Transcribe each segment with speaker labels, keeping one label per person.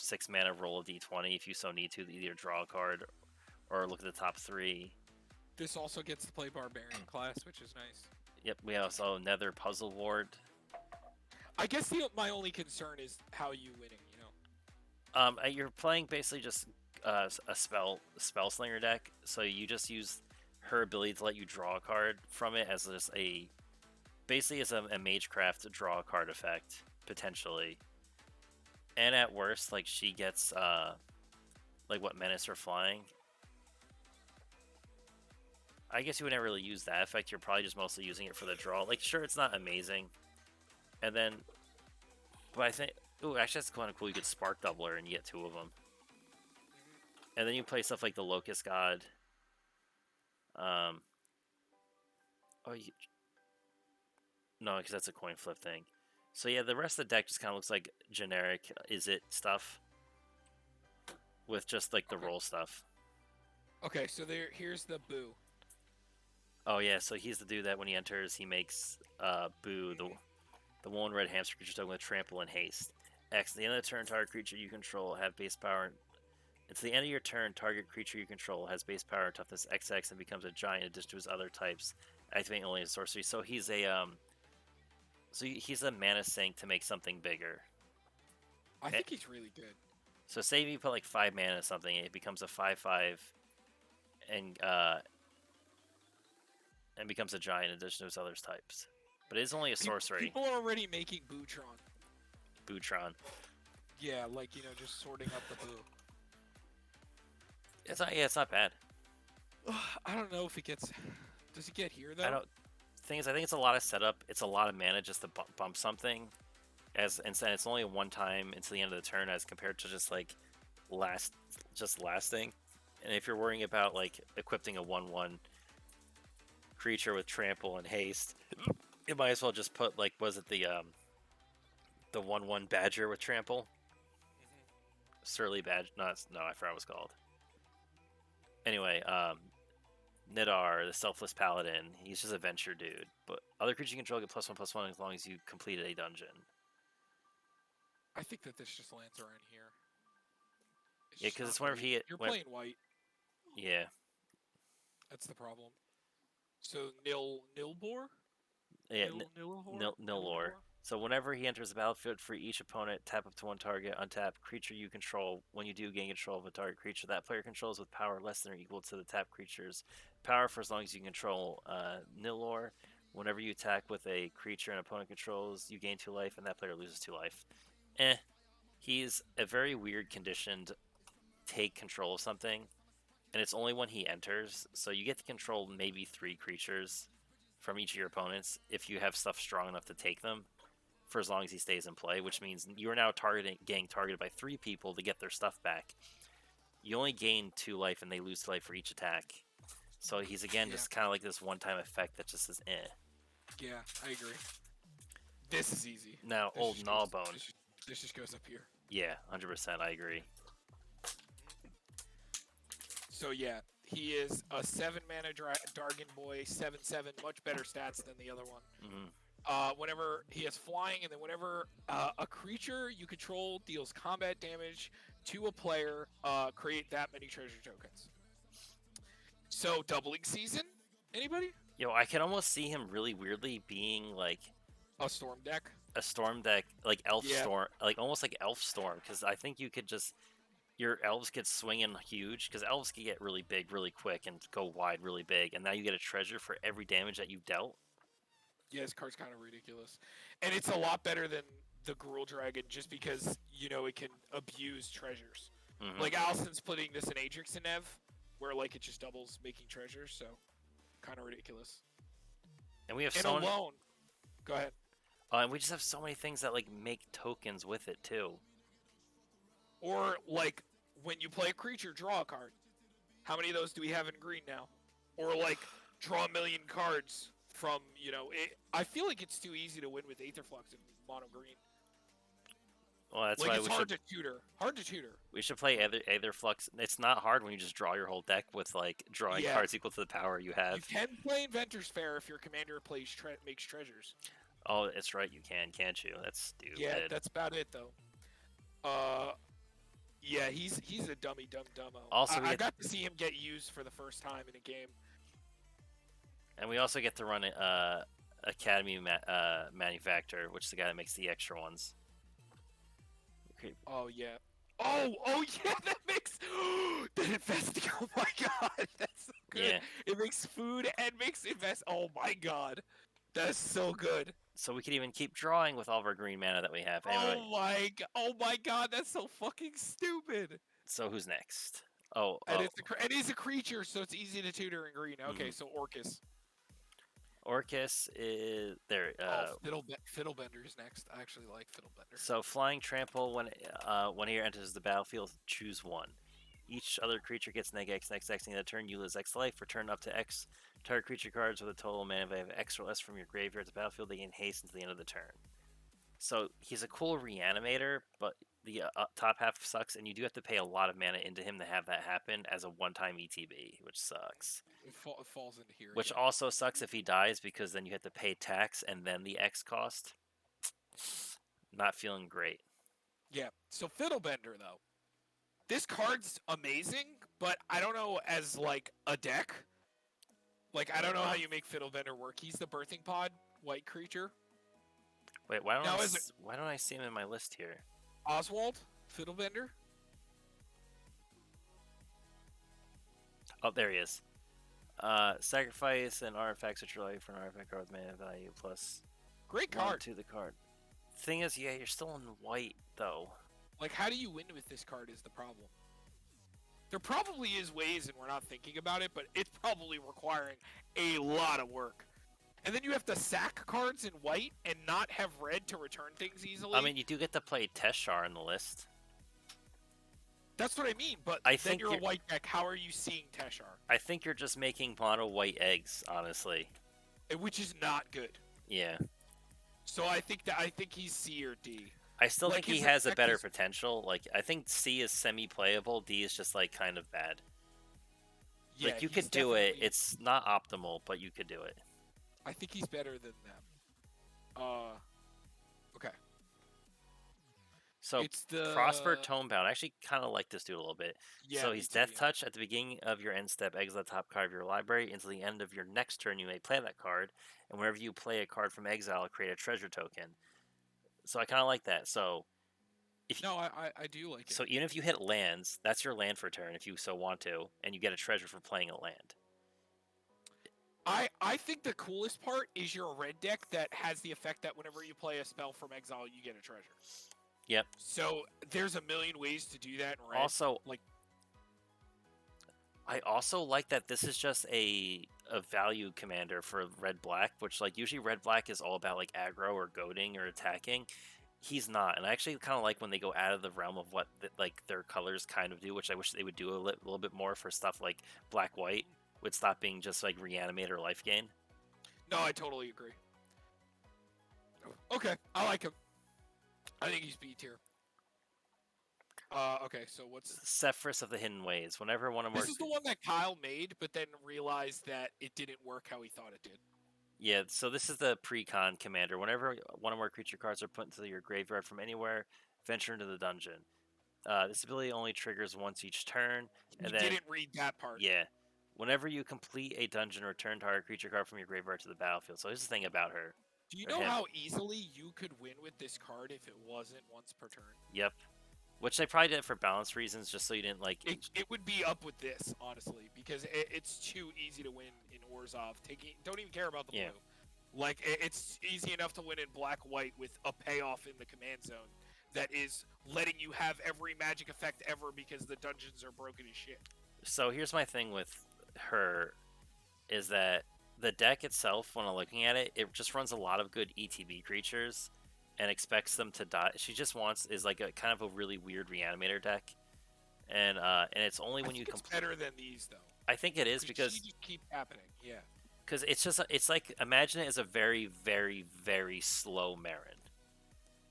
Speaker 1: 6 mana, roll a d20 if you so need to either draw a card or look at the top 3.
Speaker 2: This also gets to play Barbarian class, which is nice.
Speaker 1: Yep, we also Nether Puzzle Ward.
Speaker 2: I guess my only concern is how you winning, you know?
Speaker 1: You're playing basically just a spell slinger deck, so you just use her ability to let you draw a card from it as just basically as a Magecraft draw a card effect, potentially. And at worst, like, she gets like what, Menace or Flying. I guess you would never really use that effect. You're probably just mostly using it for the draw. Like, sure, it's not amazing. And then, but I think, ooh, actually that's kind of cool. You could Spark Doubler and you get 2 of them. And then you play stuff like the Locust God. No, because that's a coin flip thing. So yeah, the rest of the deck just kind of looks like generic Is It stuff. With just like the roll stuff.
Speaker 2: Okay, so here's the Boo.
Speaker 1: Oh yeah, so he's the dude that when he enters, he makes Boo, the one red hamster creature token with trample and haste. X, at the end of the turn, target creature you control have base power. It's the end of your turn, target creature you control has base power and toughness XX and becomes a giant in addition to his other types, activating only as sorcery. So he's a he's a mana sink to make something bigger.
Speaker 2: I think he's really good.
Speaker 1: So say if you put like 5 mana or something, it becomes a 5/5 and becomes a giant in addition to its other types. But it is only a sorcery.
Speaker 2: People are already making Bootron.
Speaker 1: Bootron.
Speaker 2: Yeah, like, you know, just sorting up the Boo.
Speaker 1: It's not bad.
Speaker 2: I don't know if it gets. Does it get here though?
Speaker 1: Thing is, I think it's a lot of setup. It's a lot of mana just to bump something. And it's only a one time until the end of the turn, as compared to just like lasting. And if you're worrying about like equipping a 1/1 creature with trample and haste, you might as well just put like, was it the 1/1 badger with trample? Surly badger? No, I forgot what it was called. Anyway, Nidar, the Selfless Paladin, he's just a venture dude. But other creatures you control get +1/+1 as long as you completed a dungeon.
Speaker 2: I think that this just lands around here.
Speaker 1: Yeah, because it's
Speaker 2: whenever you're playing white.
Speaker 1: Yeah.
Speaker 2: That's the problem. So Nilbor?
Speaker 1: Yeah, Nilor. So whenever he enters the battlefield, for each opponent, tap up to 1 target, untap creature you control. When you do gain control of a target creature that player controls with power less than or equal to the tap creature's power for as long as you control Nilor. Whenever you attack with a creature an opponent controls, you gain 2 life and that player loses 2 life. He's a very weird conditioned take control of something, and it's only when he enters, so you get to control maybe 3 creatures from each of your opponents if you have stuff strong enough to take them, for as long as he stays in play, which means you are now getting targeted by 3 people to get their stuff back. You only gain 2 life and they lose 2 life for each attack. So he's again just kind of like this one-time effect that just is
Speaker 2: Yeah, I agree. This is easy.
Speaker 1: Now,
Speaker 2: this
Speaker 1: old Gnawbone.
Speaker 2: This just goes up here.
Speaker 1: Yeah, 100%, I agree.
Speaker 2: So yeah, he is a 7 mana Dargon Boy, 7/7, much better stats than the other one. Whenever he has flying, and then whenever a creature you control deals combat damage to a player, create that many treasure tokens. So doubling season, anybody?
Speaker 1: Yo, I can almost see him really weirdly being like
Speaker 2: a storm deck.
Speaker 1: A storm deck, like Elf Storm, like almost like Elf Storm, because I think you could just your elves get swinging huge, because elves can get really big really quick and go wide really big, and now you get a treasure for every damage that you dealt.
Speaker 2: Yeah, this card's kind of ridiculous. And it's a lot better than the Gruul Dragon just because, you know, it can abuse treasures. Like, Allison's putting this in Atrix and Ev, where, like, it just doubles making treasures, so kind of ridiculous.
Speaker 1: And we have
Speaker 2: alone. Go ahead.
Speaker 1: And we just have so many things that, like, make tokens with it, too.
Speaker 2: Or, like, when you play a creature, draw a card. How many of those do we have in green now? Or, like, draw 1 million cards from, you know... I feel like it's too easy to win with Aetherflux in mono green.
Speaker 1: Well, that's
Speaker 2: like,
Speaker 1: why
Speaker 2: it's hard to tutor. Hard to tutor.
Speaker 1: We should play Aetherflux. It's not hard when you just draw your whole deck with, like, drawing cards equal to the power you have.
Speaker 2: You can play Inventor's Fair if your commander makes treasures.
Speaker 1: Oh, that's right, you can, can't you? That's stupid.
Speaker 2: Yeah, that's about it, though. Yeah, he's a dummy dumbo.
Speaker 1: Also,
Speaker 2: I got to see him get used for the first time in a game.
Speaker 1: And we also get to run Academy Manufacturer, which is the guy that makes the extra ones. Okay.
Speaker 2: Oh yeah. Oh yeah, that makes the investing. Oh my god, that's so good.
Speaker 1: Yeah.
Speaker 2: It makes food and makes invest. Oh my god, that's so good.
Speaker 1: So we can even keep drawing with all of our green mana that we have. Anyway,
Speaker 2: Oh my god, that's so fucking stupid.
Speaker 1: So who's next? Oh,
Speaker 2: And it is a creature, so it's easy to tutor in green. Okay, so Orcas.
Speaker 1: Orcas is there.
Speaker 2: Fiddlebender's next. I actually like Fiddlebender.
Speaker 1: So flying trample when he enters the battlefield, choose one. Each other creature gets -X next X. In the turn, you lose X life. Return up to X target creature cards with a total mana value of X or less from your graveyard to the battlefield. They gain haste until the end of the turn. So he's a cool reanimator, but the top half sucks, and you do have to pay a lot of mana into him to have that happen as a one-time ETB, which sucks.
Speaker 2: It falls into here.
Speaker 1: Which also sucks if he dies, because then you have to pay tax and then the X cost. Not feeling great.
Speaker 2: Yeah, so Fiddlebender, though. This card's amazing, but I don't know as, like, a deck. Like, I don't know how you make Fiddlebender work. He's the birthing pod, white creature.
Speaker 1: Wait, why don't I see him in my list here?
Speaker 2: Oswald, Fiddlebender.
Speaker 1: Oh, there he is. Sacrifice an artifact such life for an artifact card with mana value plus
Speaker 2: Great card.
Speaker 1: to the card. Thing is, yeah, you're still in white though.
Speaker 2: Like, how do you win with this card is the problem. There probably is ways, and we're not thinking about it, but it's probably requiring a lot of work. And then you have to sack cards in white and not have red to return things easily.
Speaker 1: I mean, you do get to play Teshar in the list.
Speaker 2: That's what I mean, but then you're a white deck. How are you seeing Teshar?
Speaker 1: I think you're just making mono white eggs, honestly.
Speaker 2: Which is not good.
Speaker 1: Yeah.
Speaker 2: So I think he's C or D.
Speaker 1: I still think he has a better potential. Like, I think C is semi-playable. D is just, like, kind of bad. Yeah, like, you could do it. It's not optimal, but you could do it.
Speaker 2: I think he's better than them. Okay.
Speaker 1: So,
Speaker 2: it's the
Speaker 1: Prosper Tomebound. I actually kind of like this dude a little bit.
Speaker 2: Yeah,
Speaker 1: so, he's Death Touch. At the beginning of your end step, exile the top card of your library. Until the end of your next turn, you may play that card. And whenever you play a card from exile, create a treasure token. So, I kind of like that. So,
Speaker 2: I do like it.
Speaker 1: So, even if you hit lands, that's your land for turn if you so want to. And you get a treasure for playing a land.
Speaker 2: I think the coolest part is your red deck that has the effect that whenever you play a spell from exile, you get a treasure.
Speaker 1: Yep.
Speaker 2: So there's a million ways to do that in red.
Speaker 1: Also,
Speaker 2: like,
Speaker 1: I also like that this is just a value commander for red-black, which, like, usually red-black is all about, like, aggro or goading or attacking. He's not, and I actually kind of like when they go out of the realm of what, like, their colors kind of do, which I wish they would do a little bit more for stuff like black-white. Would stop being just like reanimate or life gain.
Speaker 2: No, I totally agree. Okay, I like him. I think he's B tier. Okay, so what's
Speaker 1: Cephus of the Hidden Ways? Whenever one or more.
Speaker 2: This is the one that Kyle made, but then realized that it didn't work how he thought it did.
Speaker 1: Yeah, so this is the pre-con commander. Whenever one or more creature cards are put into your graveyard from anywhere, venture into the dungeon. This ability only triggers once each turn.
Speaker 2: And you didn't read that part.
Speaker 1: Yeah. Whenever you complete a dungeon, return target creature card from your graveyard to the battlefield. So here's the thing about her.
Speaker 2: Do you know how easily you could win with this card if it wasn't once per turn?
Speaker 1: Yep. Which they probably did it for balance reasons, just so you didn't, like...
Speaker 2: It would be up with this, honestly, because it's too easy to win in Orzhov. Don't even care about the blue. Like, it's easy enough to win in black-white with a payoff in the command zone that is letting you have every magic effect ever because the dungeons are broken as shit.
Speaker 1: So here's my thing with her, is that the deck itself, when I'm looking at it, it just runs a lot of good ETB creatures and expects them to die. She just is like a kind of a really weird reanimator deck, and it's only when you
Speaker 2: it's better than these though.
Speaker 1: I think it is because
Speaker 2: she just keep happening, yeah.
Speaker 1: Because it's like, imagine it as a very, very, very slow Marin,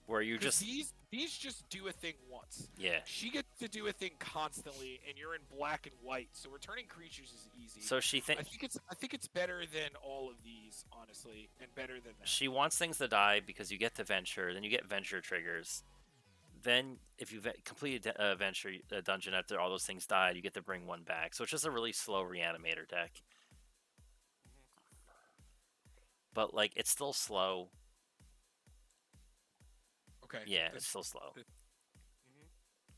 Speaker 1: where you just
Speaker 2: these just do a thing once.
Speaker 1: Yeah.
Speaker 2: She gets to do a thing constantly, and you're in black and white, so returning creatures is easy.
Speaker 1: So
Speaker 2: I think it's better than all of these, honestly, and better than that.
Speaker 1: She wants things to die because you get to venture, then you get venture triggers, Then, if you've completed a venture, a dungeon after all those things died, you get to bring one back. So it's just a really slow reanimator deck. But like, it's still slow.
Speaker 2: Okay.
Speaker 1: Yeah, it's still slow.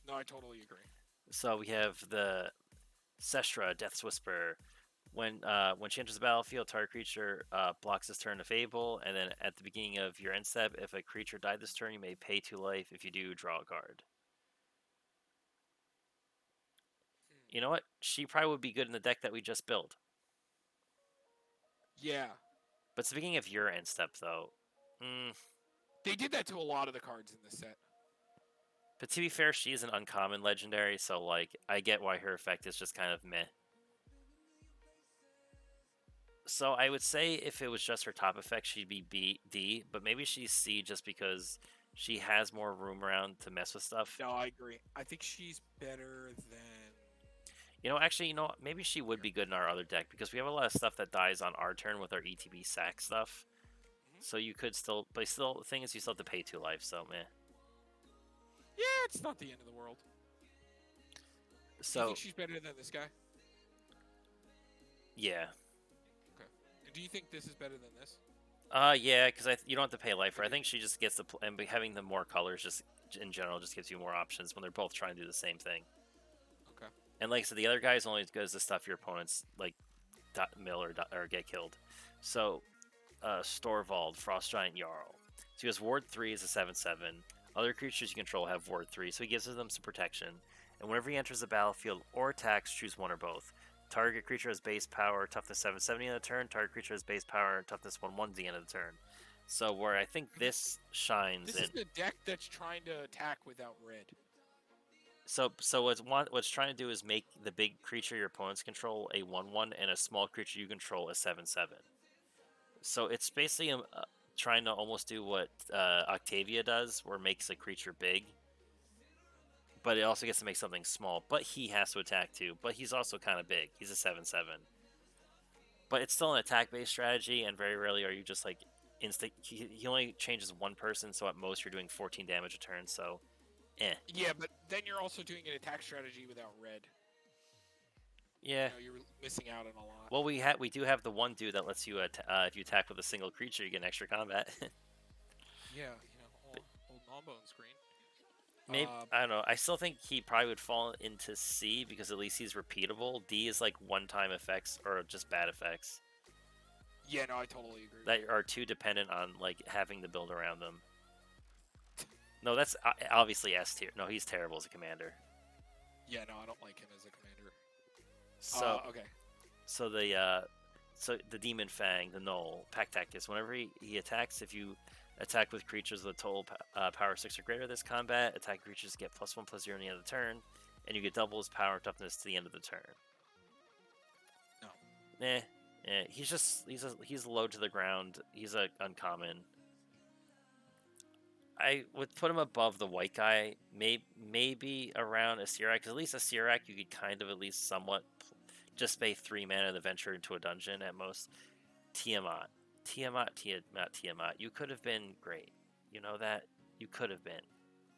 Speaker 2: No, I totally agree.
Speaker 1: So we have the Cestra, Death's Whisper. When she enters the battlefield, target creature blocks this turn to Fable, and then at the beginning of your end step, if a creature died this turn, you may pay 2 life. If you do, draw a card. You know what? She probably would be good in the deck that we just built.
Speaker 2: Yeah.
Speaker 1: But it's the beginning of your end step, though.
Speaker 2: They did that to a lot of the cards in this set.
Speaker 1: But to be fair, she is an uncommon legendary, so like I get why her effect is just kind of meh. So I would say if it was just her top effect, she'd be B, D, but maybe she's C just because she has more room around to mess with stuff.
Speaker 2: No, I agree. I think she's better than...
Speaker 1: Actually, maybe she would be good in our other deck because we have a lot of stuff that dies on our turn with our ETB sack stuff. So you could still, but still, the thing is you still have to pay 2 life, so meh.
Speaker 2: Yeah, it's not the end of the world.
Speaker 1: So,
Speaker 2: do you think she's better than this guy?
Speaker 1: Yeah.
Speaker 2: Okay. And do you think this is better than this?
Speaker 1: Yeah, because you don't have to pay life for. I think she just gets the and having the more colors just in general just gives you more options when they're both trying to do the same thing.
Speaker 2: Okay.
Speaker 1: And like I said, the other guy is only as good as the stuff your opponents like mill or get killed. So, Storvald, Frost Giant Jarl. So he has Ward 3 is a 7/7. Other creatures you control have Ward 3, so he gives them some protection. And whenever he enters the battlefield or attacks, choose one or both. Target creature has base power, toughness 770 on the turn. Target creature has base power, toughness 1/1 at the end of the turn. So where I think this shines.
Speaker 2: This is the deck that's trying to attack without red.
Speaker 1: So what's trying to do is make the big creature your opponents control a 1/1 and a small creature you control a 7/7. So it's basically trying to almost do what Octavia does, where it makes a creature big. But it also gets to make something small. But he has to attack too. But he's also kind of big. He's a 7/7. But it's still an attack-based strategy, and very rarely are you just like instant. He only changes one person, so at most you're doing 14 damage a turn. So,
Speaker 2: Yeah, but then you're also doing an attack strategy without red.
Speaker 1: Yeah.
Speaker 2: You're missing out on a lot.
Speaker 1: Well, we do have the one dude that lets you if you attack with a single creature, you get an extra combat.
Speaker 2: Yeah, old non-bone screen.
Speaker 1: Maybe I don't know. I still think he probably would fall into C because at least he's repeatable. D is like one-time effects or just bad effects.
Speaker 2: Yeah, no, I totally agree.
Speaker 1: That are too dependent on like having the build around them. No, that's obviously S tier. No, he's terrible as a commander.
Speaker 2: Yeah, no, I don't like him as a commander.
Speaker 1: So
Speaker 2: okay.
Speaker 1: So the Demon Fang, the Null, Pack Tactics. Whenever he attacks, if you attack with creatures with a total power 6 or greater this combat, attack creatures get +1/+0 in the end of the turn, and you get double his power toughness to the end of the turn.
Speaker 2: No.
Speaker 1: He's low to the ground. He's a uncommon. I would put him above the white guy, maybe around a Sirak, because at least a Sirak you could kind of at least somewhat just pay 3 mana to venture into a dungeon at most. Tiamat. You could have been great. You know that? You could have been.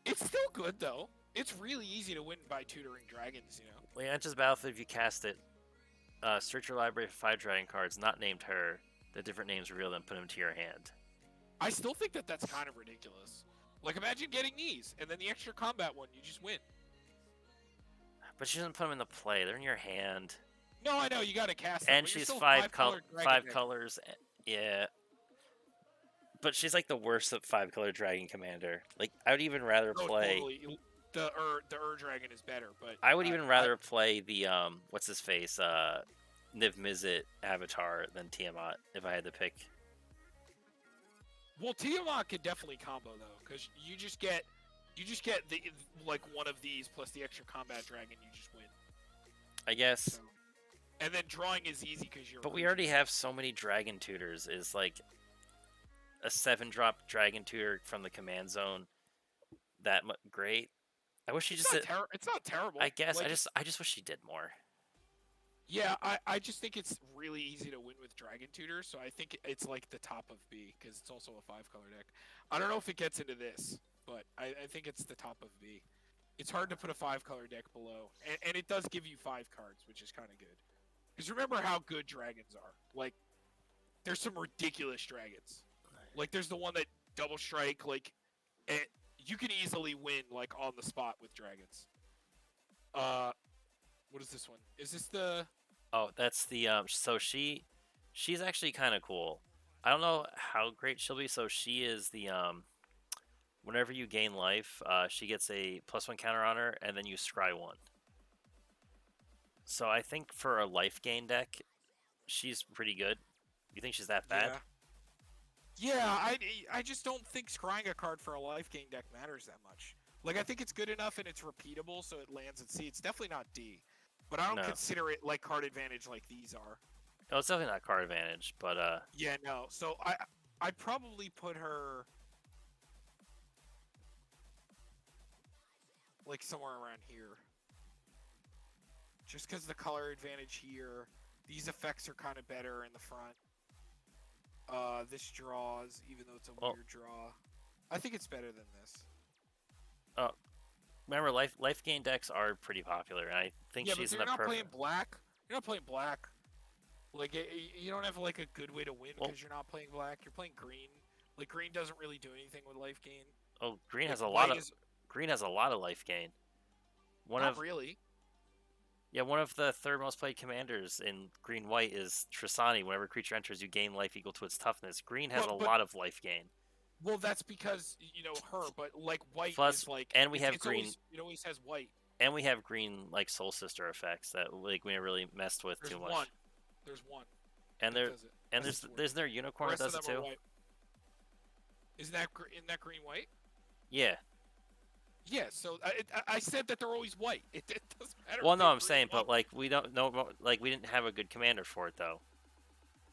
Speaker 2: It's still good, though. It's really easy to win by tutoring dragons,
Speaker 1: When you enter the battlefield, if you cast it, search your library for 5 dragon cards, not named her. The different names reveal them, put them to your hand.
Speaker 2: I still think that's kind of ridiculous. Like, imagine getting these, and then the extra combat one, you just win.
Speaker 1: But she doesn't put them into play. They're in your hand.
Speaker 2: No, I know, you gotta cast them.
Speaker 1: And she's 5 colors. Yeah. But she's like the worst at 5-color dragon commander. Like, I would even rather play...
Speaker 2: Totally. The dragon is better, but...
Speaker 1: I would even rather play the, what's his face, Niv Mizzet avatar than Tiamat, if I had to pick.
Speaker 2: Well, Tiamat could definitely combo, though, because you just get the like one of these plus the extra combat dragon, you just win.
Speaker 1: I guess.
Speaker 2: So, and then drawing is easy because you're...
Speaker 1: But we already have so many dragon tutors. Is like a 7-drop dragon tutor from the command zone that great? I wish she just did...
Speaker 2: It's not terrible.
Speaker 1: I guess like, I just wish she did more.
Speaker 2: Yeah, I just think it's really easy to win with Dragon Tutor, so I think it's like the top of B, because it's also a 5-color deck. I don't know if it gets into this. but I think it's the top of B. It's hard to put a 5-color deck below, and it does give you 5 cards, which is kind of good. Because remember how good dragons are. Like, there's some ridiculous dragons. Like, there's the one that double strike, like, and you can easily win, like, on the spot with dragons. What is this one? Is this the...
Speaker 1: Oh, that's the, so she's actually kind of cool. I don't know how great she'll be, so she is the, whenever you gain life, she gets a +1 counter on her, and then you scry 1. So I think for a life gain deck, she's pretty good. You think she's that bad?
Speaker 2: Yeah, I just don't think scrying a card for a life gain deck matters that much. Like, I think it's good enough and it's repeatable, so it lands at C. It's definitely not D. But I don't consider it, like, card advantage like these are.
Speaker 1: No, it's definitely not card advantage, but,
Speaker 2: Yeah, no. So, I'd probably put her... like, somewhere around here. Just because the color advantage here, these effects are kind of better in the front. This draws, even though it's a weird draw. I think it's better than this.
Speaker 1: Remember, life gain decks are pretty popular, and I think she's in the perfect...
Speaker 2: Yeah, but you're not playing black. You're not playing black. Like, you don't have, like, a good way to win because you're not playing black. You're playing green. Like, green doesn't really do anything with life gain.
Speaker 1: Oh, green has a lot of... Green has a lot of life gain.
Speaker 2: Not really.
Speaker 1: Yeah, one of the third most played commanders in green-white is Trissani. Whenever a creature enters, you gain life equal to its toughness. Green has a lot of life gain.
Speaker 2: Well, that's because, you know, her, but, like, white
Speaker 1: plus,
Speaker 2: is, like...
Speaker 1: And we have green...
Speaker 2: it always has white.
Speaker 1: And we have green, like, Soul Sister effects that, like, we really messed with too much.
Speaker 2: There's one.
Speaker 1: And there's their unicorn that does it too.
Speaker 2: Isn't that green-white?
Speaker 1: Yeah.
Speaker 2: Yeah, so I said that they're always white. It doesn't matter.
Speaker 1: Well, no, I'm saying, but, like, we don't know, like, we didn't have a good commander for it, though.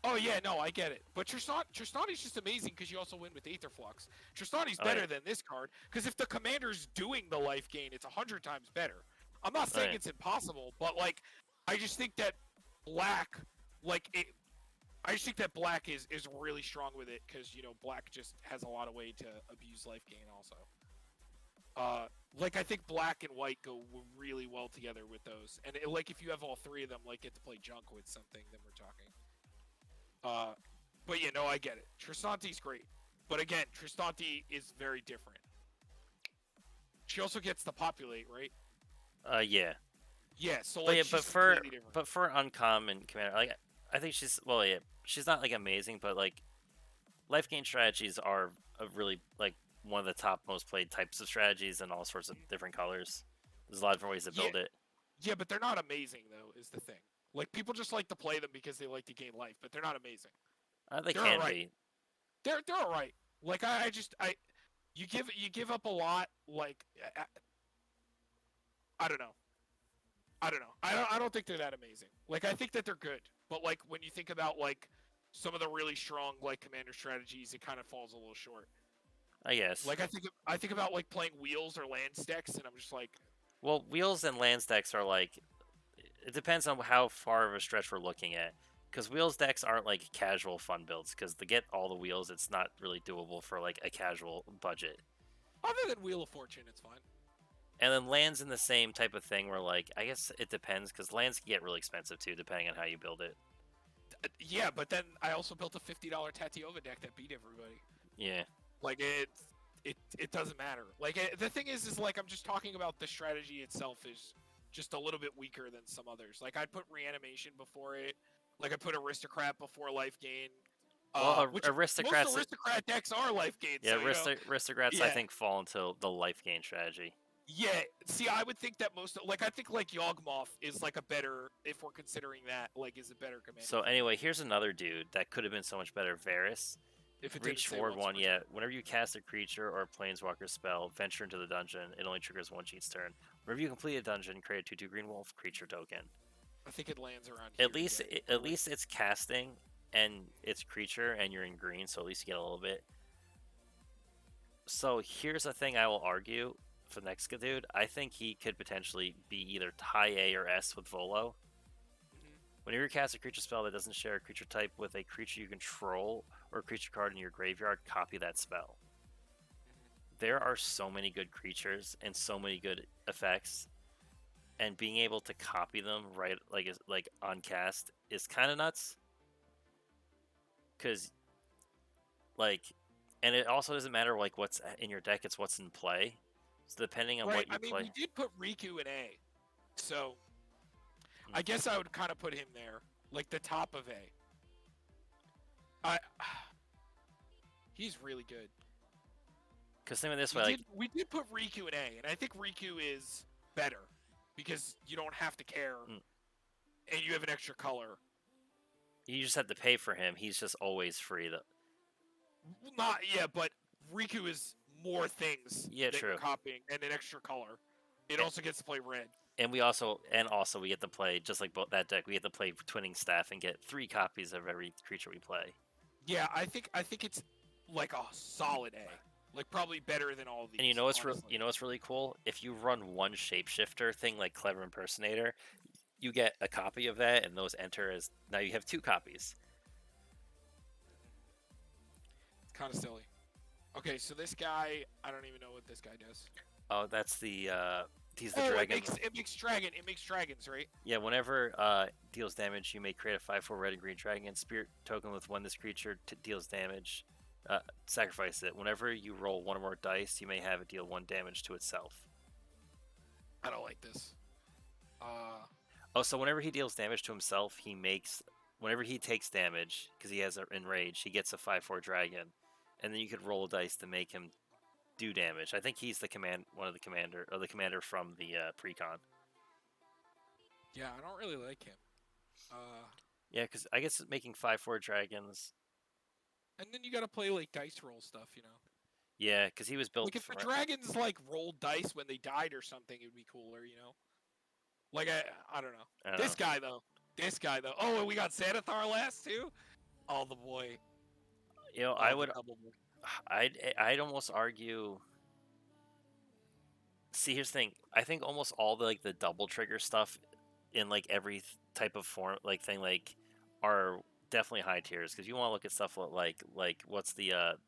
Speaker 2: Oh, yeah, no, I get it. But Trissani's just amazing because you also win with Aetherflux. Trissani's better than this card, because if the commander's doing the life gain, it's 100 times better. I'm not saying it's impossible, but, like, I just think that black, like, I just think that black is really strong with it, because, you know, black just has a lot of way to abuse life gain also. Like, I think black and white go really well together with those. And, like, if you have all three of them, like, get to play junk with something, then we're talking. But, yeah, no, I get it. Tristante's great. But, again, Tristante is very different. She also gets to populate, right?
Speaker 1: Yeah.
Speaker 2: Yeah, so, like,
Speaker 1: but for an uncommon commander, like, I think she's not, like, amazing, but, like, life gain strategies are a really, like, one of the top most played types of strategies in all sorts of different colors. There's a lot of different ways to build it.
Speaker 2: Yeah, but they're not amazing, though, is the thing. Like, people just like to play them because they like to gain life, but they're not amazing.
Speaker 1: They can be.
Speaker 2: They're all right. Like, you give up a lot. Like, I don't know. I don't think they're that amazing. Like, I think that they're good, but, like, when you think about, like, some of the really strong, like, commander strategies, it kind of falls a little short.
Speaker 1: I guess.
Speaker 2: Like, I think about, like, playing wheels or land decks, and I'm just like...
Speaker 1: Well, wheels and land decks are, like... It depends on how far of a stretch we're looking at. Because wheels decks aren't, like, casual fun builds. Because to get all the wheels, it's not really doable for, like, a casual budget.
Speaker 2: Other than Wheel of Fortune, it's fine.
Speaker 1: And then lands in the same type of thing where, like, I guess it depends. Because lands can get really expensive, too, depending on how you build it.
Speaker 2: Yeah, but then I also built a $50 Tatiova deck that beat everybody.
Speaker 1: Yeah.
Speaker 2: Like, it doesn't matter. Like, the thing is like, I'm just talking about the strategy itself is just a little bit weaker than some others. Like, I'd put Reanimation before it. Like, I put Aristocrat before Life Gain.
Speaker 1: Well,
Speaker 2: Most
Speaker 1: Aristocrat
Speaker 2: decks are Life Gain.
Speaker 1: Yeah,
Speaker 2: so,
Speaker 1: Aristocrats, I think, fall into the Life Gain strategy.
Speaker 2: Yeah, see, I would think that I think, like, Yawgmoth is, like, a better, if we're considering that, like, is a better commander.
Speaker 1: So, anyway, here's another dude that could have been so much better. Varus.
Speaker 2: If it
Speaker 1: Reach forward one, whenever you cast a creature or a planeswalker spell, venture into the dungeon, it only triggers one cheat's turn. Whenever you complete a dungeon, create a 2/2 green wolf creature token.
Speaker 2: I think it lands around here.
Speaker 1: At least it's casting, and it's creature, and you're in green, so at least you get a little bit. So, here's a thing I will argue for the next dude. I think he could potentially be either high A or S with Volo. Whenever you cast a creature spell that doesn't share a creature type with a creature you control or a creature card in your graveyard, copy that spell. there are so many good creatures and so many good effects, and being able to copy them right like on cast is kind of nuts. Because like, and it also doesn't matter like what's in your deck; it's what's in play. So depending on
Speaker 2: Right.
Speaker 1: what you
Speaker 2: I mean,
Speaker 1: play,
Speaker 2: we did put Riku in A, so I guess I would kind of put him there, like the top of A. He's really good.
Speaker 1: because think of it this way, like
Speaker 2: We did put Riku in A, and I think Riku is better because you don't have to care, and you have an extra color.
Speaker 1: you just have to pay for him. He's just always free.
Speaker 2: But Riku is more things that
Speaker 1: true.
Speaker 2: you're copying and an extra color. It also gets to play red.
Speaker 1: And we also we get to play just like that deck. We get to play Twinning Staff and get 3 copies of every creature we play.
Speaker 2: Yeah, I think it's like a solid A. Like probably better than all of these.
Speaker 1: And you know what's really cool? If you run one shapeshifter thing like Clever Impersonator, you get a copy of that, and those enter as now you have 2 copies.
Speaker 2: It's kind of silly. Okay, so this guy, I don't even know what this guy does.
Speaker 1: Oh, that's the he's the dragon.
Speaker 2: It makes dragons, right?
Speaker 1: Yeah, whenever deals damage, you may create a 5/4 red and green dragon spirit token with when this creature deals damage. Sacrifice it. Whenever you roll 1 or more dice, you may have it deal 1 damage to itself.
Speaker 2: I don't like this.
Speaker 1: So whenever he deals damage to himself, whenever he takes damage, because he has an enrage, he gets a 5/4 dragon, and then you could roll a dice to make him do damage. I think he's the commander from the precon.
Speaker 2: Yeah, I don't really like him.
Speaker 1: Yeah, because I guess making 5/4 dragons.
Speaker 2: And then you gotta play like dice roll stuff, you know.
Speaker 1: Yeah, because he was built.
Speaker 2: Like if the dragons like rolled dice when they died or something, it'd be cooler, you know. Like I don't know. This guy though. Oh, and we got Xanathar last too. Oh, the boy.
Speaker 1: You know, I'd almost argue. See, here's the thing. I think almost all the double trigger stuff in like every type of form thing are definitely high tiers, because you want to look at stuff like what's the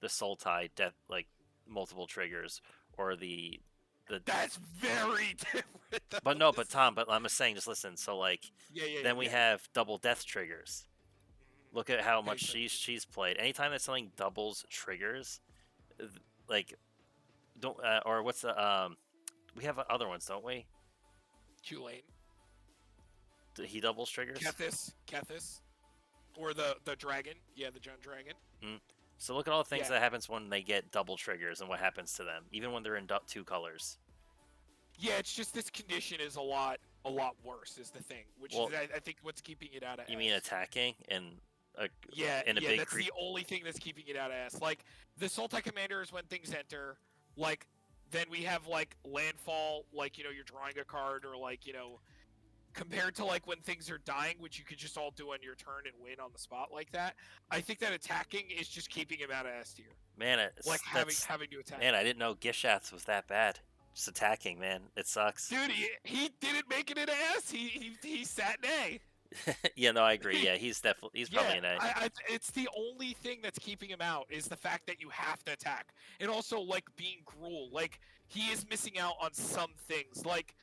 Speaker 1: Sultai death, like multiple triggers, or the
Speaker 2: That's very different.
Speaker 1: But Tom, I'm just saying, just listen. So then we have double death triggers. Look at how much she's played. Anytime that something doubles triggers, or what's the we have other ones, don't we?
Speaker 2: Tulane.
Speaker 1: He doubles triggers.
Speaker 2: Cephus, or the dragon. Yeah, the giant dragon.
Speaker 1: So look at all the things that happens when they get double triggers and what happens to them, even when they're in 2 colors.
Speaker 2: Yeah, it's just this condition is a lot worse is the thing, which is I think what's keeping it out of.
Speaker 1: You mean attacking and
Speaker 2: that's the only thing that's keeping it out of S. Like the Sultai commanders, when things enter, like then we have like landfall, like you're drawing a card, or compared to like when things are dying, which you could just all do on your turn and win on the spot like that. I think that attacking is just keeping him out of S tier.
Speaker 1: Man,
Speaker 2: having to attack.
Speaker 1: Man, I didn't know Gishath was that bad. Just attacking, man, it sucks.
Speaker 2: Dude, he didn't make it into S. He sat in A.
Speaker 1: Yeah, no, I agree. Yeah, he's probably an A.
Speaker 2: It's the only thing that's keeping him out is the fact that you have to attack, and also like being Gruul. Like he is missing out on some things. Like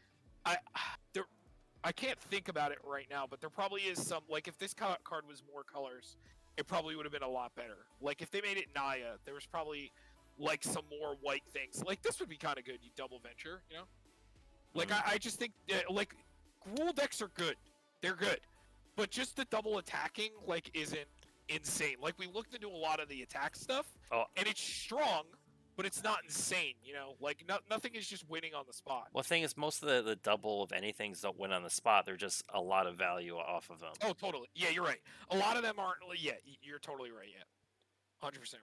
Speaker 2: I can't think about it right now, but there probably is some. Like if this card was more colors, it probably would have been a lot better. Like if they made it Naya, there was probably like some more white things. Like this would be kind of good. You double venture, you know. Like I just think like Gruul decks are good. They're good. But just the double attacking, like, isn't insane. Like, we looked into a lot of the attack stuff, and it's strong, but it's not insane, you know? Like, nothing is just winning on the spot.
Speaker 1: Well, the thing is, most of the double of anything don't win on the spot. They're just a lot of value off of them.
Speaker 2: Oh, totally. Yeah, you're right. A lot of them aren't, you're totally right, 100% right.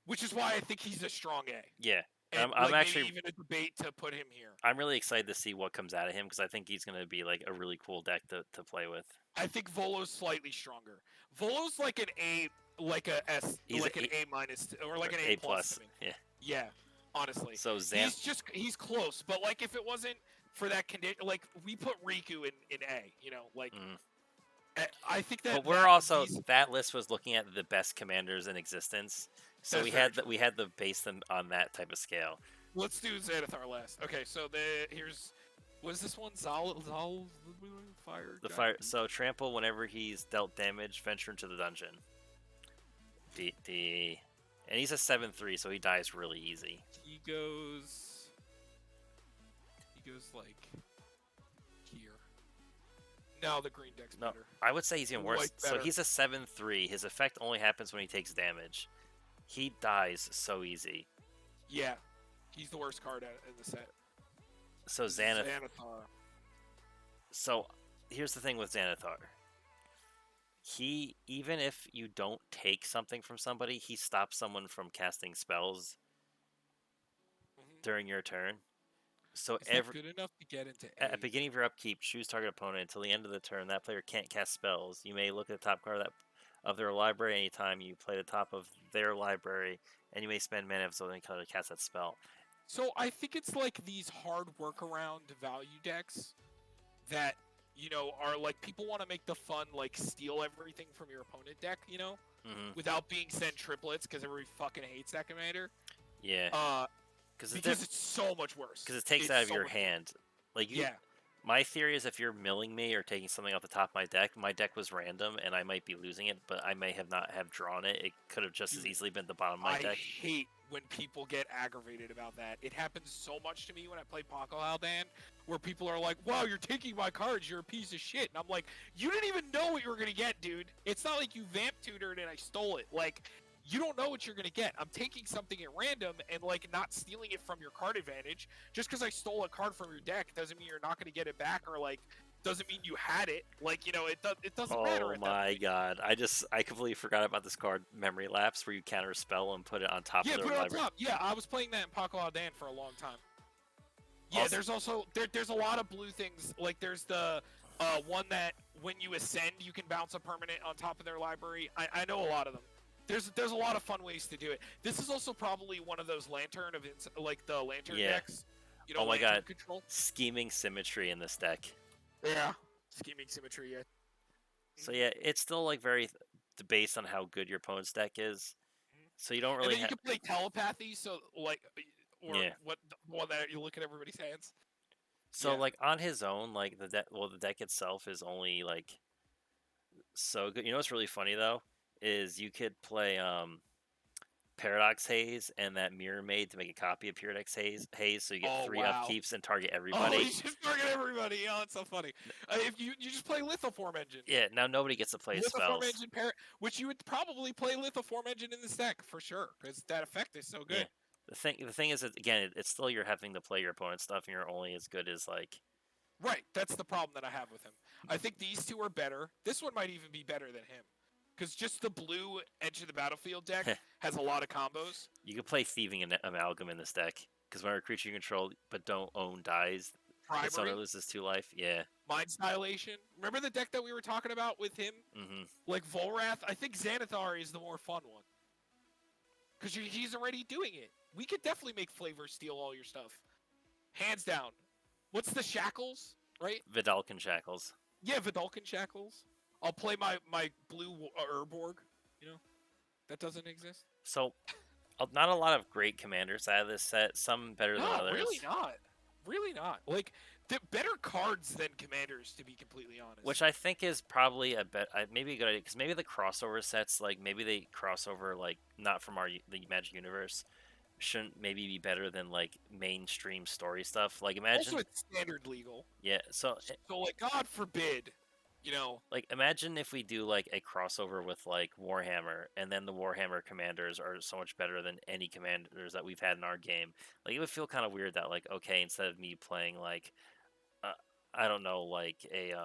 Speaker 2: Which is why I think he's a strong A.
Speaker 1: Yeah.
Speaker 2: And I'm actually even a debate to put him here.
Speaker 1: I'm really excited to see what comes out of him, because I think he's going to be like a really cool deck to play with.
Speaker 2: I think Volo's slightly stronger. Volo's like an A, like a S, like an A minus, or like an A plus.
Speaker 1: Yeah.
Speaker 2: Yeah, honestly.
Speaker 1: So
Speaker 2: he's close, but like if it wasn't for that condition, like we put Riku in A, you know, like. I think that.
Speaker 1: But we're also that list was looking at the best commanders in existence. So we had the base them on that type of scale.
Speaker 2: Let's do Xanathar last. Okay, so here's what is this one? Zal fire.
Speaker 1: The fire. So trample whenever he's dealt damage. Venture into the dungeon. And he's a 7/3, so he dies really easy.
Speaker 2: He goes like here. No, the green deck's better.
Speaker 1: I would say he's even worse. So he's a 7/3. His effect only happens when he takes damage. He dies so easy.
Speaker 2: Yeah, he's the worst card in the set.
Speaker 1: So Xanathar. So here's the thing with Xanathar. He, even if you don't take something from somebody, he stops someone from casting spells during your turn. So
Speaker 2: is that good enough to get into
Speaker 1: at the beginning of your upkeep, choose target opponent until the end of the turn. That player can't cast spells. You may look at the top card of their library anytime you play the top of their library, and you may spend mana of something to cast that spell.
Speaker 2: So I think it's like these hard workaround value decks that, you know, are like people want to make the fun, like steal everything from your opponent deck, you know, without being sent triplets because everybody fucking hates that commander.
Speaker 1: Yeah.
Speaker 2: Because it's so much worse.
Speaker 1: Because it takes out of your hand. Like my theory is if you're milling me or taking something off the top of my deck was random and I might be losing it, but I may not have drawn it. It could have just as easily been the bottom of my deck.
Speaker 2: I hate when people get aggravated about that. It happens so much to me when I play Paco Haldan, where people are like, wow, you're taking my cards, you're a piece of shit. And I'm like, you didn't even know what you were going to get, dude. It's not like you vamp tutored and I stole it. Like, you don't know what you're going to get. I'm taking something at random and, like, not stealing it from your card advantage. Just because I stole a card from your deck doesn't mean you're not going to get it back, or, like, doesn't mean you had it. Like, you know, it doesn't matter.
Speaker 1: Oh my god. I completely forgot about this card, Memory Lapse, where you counter a spell and put it on top of their library. Yeah, put it on top.
Speaker 2: Yeah, I was playing that in Paco Haldan for a long time. Yeah, there's also, there's a lot of blue things. Like, there's the one that when you ascend, you can bounce a permanent on top of their library. I know a lot of them. There's a lot of fun ways to do it. This is also probably one of those lantern the lantern decks. You know,
Speaker 1: oh my god,
Speaker 2: control.
Speaker 1: Scheming Symmetry in this deck.
Speaker 2: Yeah, Scheming Symmetry. Yeah.
Speaker 1: So yeah, it's still like very based on how good your opponent's deck is. So you don't really.
Speaker 2: And then you can play Telepathy. So like, what the one that you look at everybody's hands.
Speaker 1: So like on his own, like the deck itself is only like so good. You know what's really funny though? Is you could play Paradox Haze and that Mirror Maid to make a copy of Paradox Haze, so you get 3 upkeeps and target everybody.
Speaker 2: Oh, you just target everybody. Oh, it's so funny. If you just play Lithoform Engine.
Speaker 1: Yeah, now nobody gets to play spells.
Speaker 2: Lithoform Engine, which you would probably play Lithoform Engine in this deck for sure, because that effect is so good.
Speaker 1: Yeah. The thing is, again, it's still you're having to play your opponent's stuff, and you're only as good as like.
Speaker 2: Right, that's the problem that I have with him. I think these two are better. This one might even be better than him. Because just the blue Edge of the Battlefield deck has a lot of combos.
Speaker 1: You can play Thieving and Amalgam in this deck. Because whenever a creature you control but don't own dies, its owner loses 2 life. Yeah.
Speaker 2: Mind's Dilation. Remember the deck that we were talking about with him?
Speaker 1: Mm-hmm.
Speaker 2: Like Volrath? I think Xanathar is the more fun one. Because he's already doing it. We could definitely make Flavor steal all your stuff. Hands down. What's the Shackles, right?
Speaker 1: Vidalcan Shackles.
Speaker 2: Yeah, Vidalcan Shackles. I'll play my blue Urborg, you know? That doesn't exist.
Speaker 1: So, not a lot of great commanders out of this set. Some better than others.
Speaker 2: Really not. Really not. Like, better cards than commanders, to be completely honest.
Speaker 1: Which I think is probably maybe a good idea. Because maybe the crossover sets, like, maybe they cross over, like, not from the Magic Universe, shouldn't maybe be better than, like, mainstream story stuff. Like, imagine...
Speaker 2: Also, it's standard legal.
Speaker 1: Yeah, so,
Speaker 2: like, God forbid... You know,
Speaker 1: like imagine if we do like a crossover with like Warhammer, and then the Warhammer commanders are so much better than any commanders that we've had in our game. Like it would feel kind of weird that like okay, instead of me playing like I don't know, like a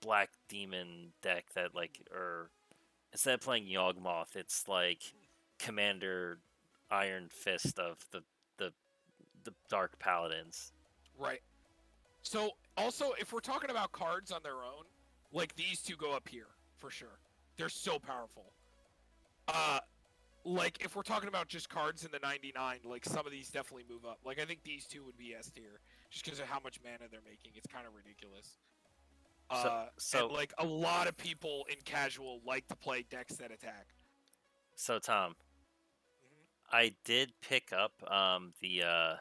Speaker 1: black demon deck that like, or instead of playing Yawgmoth, it's like Commander Iron Fist of the Dark Paladins.
Speaker 2: Right. So, also, if we're talking about cards on their own, like, these two go up here, for sure. They're so powerful. Like, if we're talking about just cards in the 99, like, some of these definitely move up. Like, I think these two would be S tier, just because of how much mana they're making. It's kind of ridiculous. And like a lot of people in casual like to play decks that attack.
Speaker 1: So Tom, I did pick up the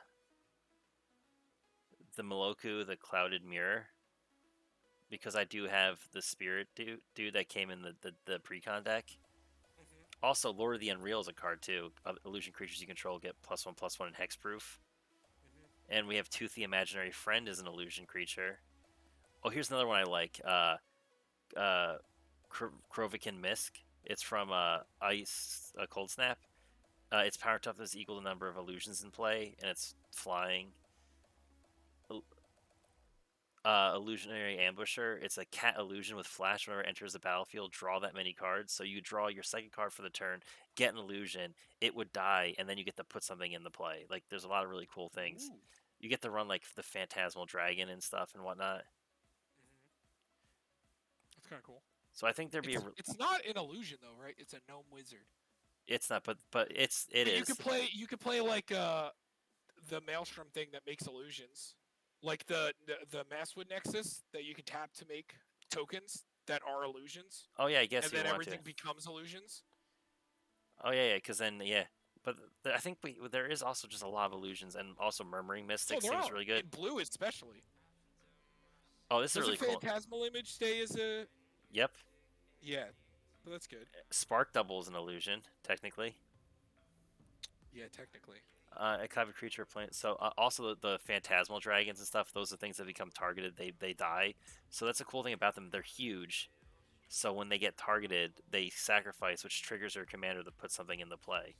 Speaker 1: Moloku, the Clouded Mirror, because I do have the Spirit dude that came in the pre-con deck. Also, Lord of the Unreal is a card too. Illusion creatures you control get +1/+1 in hexproof. And we have Tooth the Imaginary Friend as an illusion creature. Oh, here's another one I like. Krovikin Misk. It's from Ice Cold Snap. Its power toughness equal the number of illusions in play, and it's flying. Illusionary Ambusher. It's a cat illusion with flash. Whenever it enters the battlefield, draw that many cards. So you draw your second card for the turn, get an illusion, it would die, and then you get to put something in the play. Like, there's a lot of really cool things. Ooh. You get to run like the Phantasmal Dragon and stuff and whatnot.
Speaker 2: That's kind of cool.
Speaker 1: So I think there'd be
Speaker 2: it's not an illusion though, right? It's a gnome wizard.
Speaker 1: It's not, but it is.
Speaker 2: You could play like the Maelstrom thing that makes illusions. Like the Masswood Nexus that you can tap to make tokens that are illusions.
Speaker 1: Oh yeah, I guess.
Speaker 2: And then everything becomes illusions.
Speaker 1: Oh yeah, because then but I think there is also just a lot of illusions, and also Murmuring Mystic seems really good.
Speaker 2: In blue especially.
Speaker 1: Oh, this is really cool.
Speaker 2: Does a Phantasmal Image stay as a?
Speaker 1: Yep.
Speaker 2: Yeah, but that's good.
Speaker 1: Spark Double is an illusion, technically.
Speaker 2: Yeah, technically.
Speaker 1: A kind of creature plant. So also the Phantasmal Dragons and stuff. Those are things that become targeted. They die. So that's a cool thing about them. They're huge. So when they get targeted, they sacrifice, which triggers their commander to put something into play.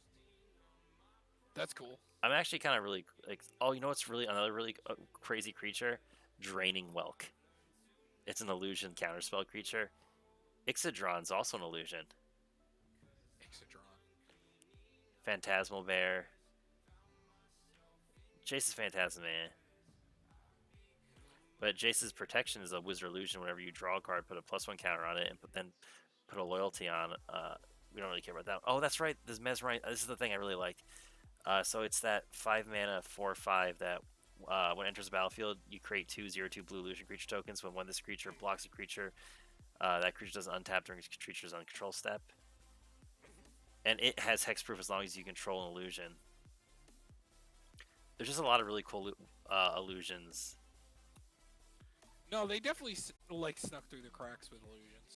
Speaker 2: That's cool.
Speaker 1: I'm actually kind of really like. Oh, you know what's really another really crazy creature? Draining Whelk. It's an illusion counterspell creature. Ixodron's also an illusion.
Speaker 2: Ixodron.
Speaker 1: Phantasmal Bear. Jace's Phantasm, man. But Jace's Protection is a Wizard Illusion. Whenever you draw a card, put a +1 counter on it, and then put a loyalty on. We don't really care about that. Oh, that's right. This Mesmerize. This is the thing I really liked. So it's that 5 mana 4/5 that when it enters the battlefield, you create 2/0/2 blue illusion creature tokens. When this creature blocks a creature, that creature doesn't untap during its creature's uncontrol step. And it has hexproof as long as you control an illusion. There's just a lot of really cool illusions.
Speaker 2: No, they definitely like snuck through the cracks with illusions.